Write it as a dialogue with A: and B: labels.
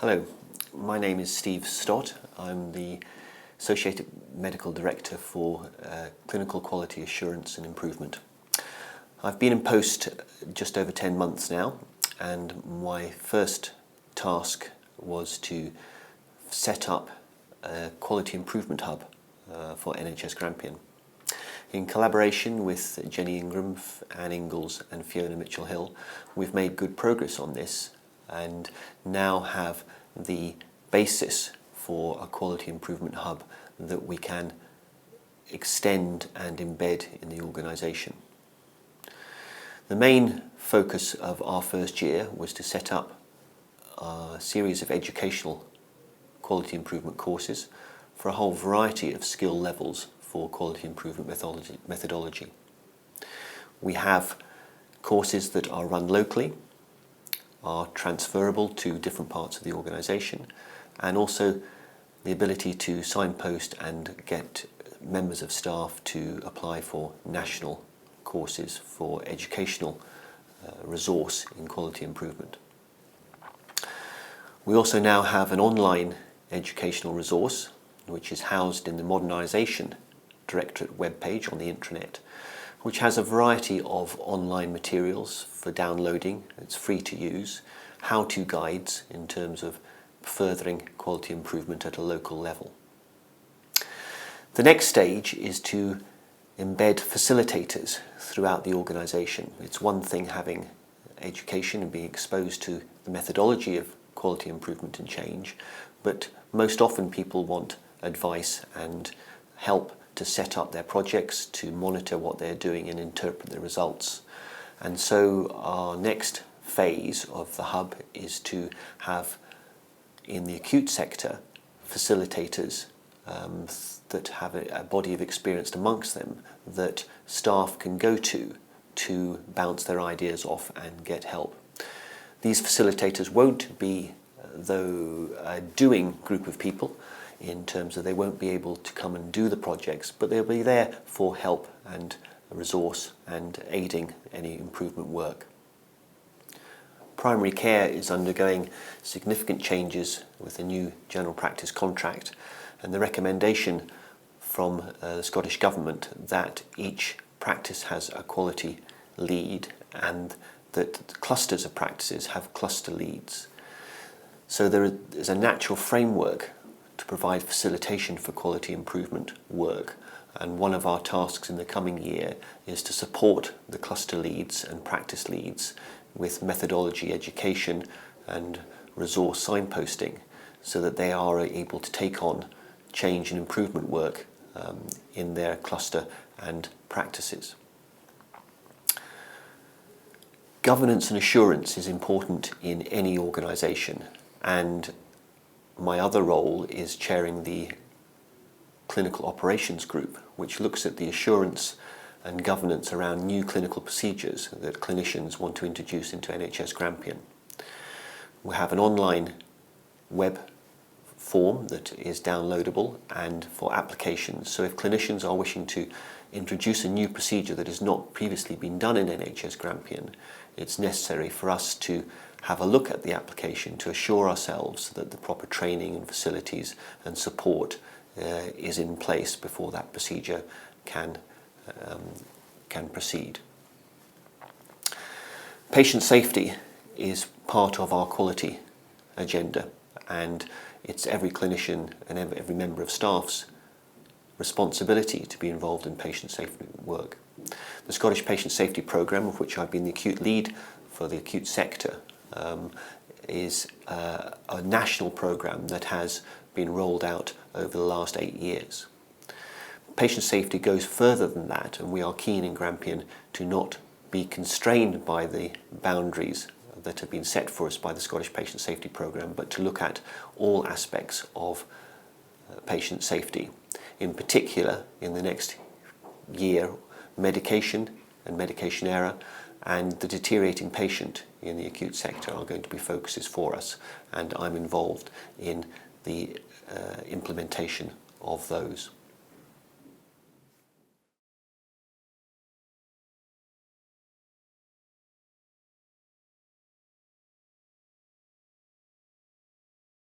A: Hello, my name is Steve Stott. I'm the Associate Medical Director for Clinical Quality Assurance and Improvement. I've been in post just over 10 months now, and my first task was to set up a quality improvement hub for NHS Grampian. In collaboration with Jenny Ingram, Anne Ingalls and Fiona Mitchell-Hill, we've made good progress on this and now have the basis for a quality improvement hub that we can extend and embed in the organisation. The main focus of our first year was to set up a series of educational quality improvement courses for a whole variety of skill levels for quality improvement methodology. We have courses that are run locally, are transferable to different parts of the organisation, and also the ability to signpost and get members of staff to apply for national courses for educational resource in quality improvement. We also now have an online educational resource which is housed in the Modernisation Directorate webpage on the intranet, which has a variety of online materials for downloading. It's free to use, how-to guides in terms of furthering quality improvement at a local level. The next stage is to embed facilitators throughout the organisation. It's one thing having education and being exposed to the methodology of quality improvement and change, but most often people want advice and help to set up their projects, to monitor what they're doing and interpret the results. And so our next phase of the hub is to have, in the acute sector, facilitators that have a body of experience amongst them that staff can go to bounce their ideas off and get help. These facilitators won't be a doing group of people, in terms of they won't be able to come and do the projects, but they'll be there for help and resource and aiding any improvement work. Primary care is undergoing significant changes with the new general practice contract, and the recommendation from the Scottish Government that each practice has a quality lead and that clusters of practices have cluster leads. So there is a natural framework to provide facilitation for quality improvement work, and one of our tasks in the coming year is to support the cluster leads and practice leads with methodology education and resource signposting so that they are able to take on change and improvement work in their cluster and practices. Governance and assurance is important in any organisation, and my other role is chairing the clinical operations group, which looks at the assurance and governance around new clinical procedures that clinicians want to introduce into NHS Grampian. We have an online web form that is downloadable and for applications. So if clinicians are wishing to introduce a new procedure that has not previously been done in NHS Grampian, it's necessary for us to have a look at the application to assure ourselves that the proper training and facilities and support is in place before that procedure can proceed. Patient safety is part of our quality agenda, and it's every clinician and every member of staff's responsibility to be involved in patient safety work. The Scottish Patient Safety Programme, of which I've been the acute lead for the acute sector, is a national programme that has been rolled out over the last 8 years. Patient safety goes further than that, and we are keen in Grampian to not be constrained by the boundaries that have been set for us by the Scottish Patient Safety Programme, but to look at all aspects of patient safety. In particular, in the next year, medication and medication error and the deteriorating patient in the acute sector are going to be focuses for us, and I'm involved in the implementation of those.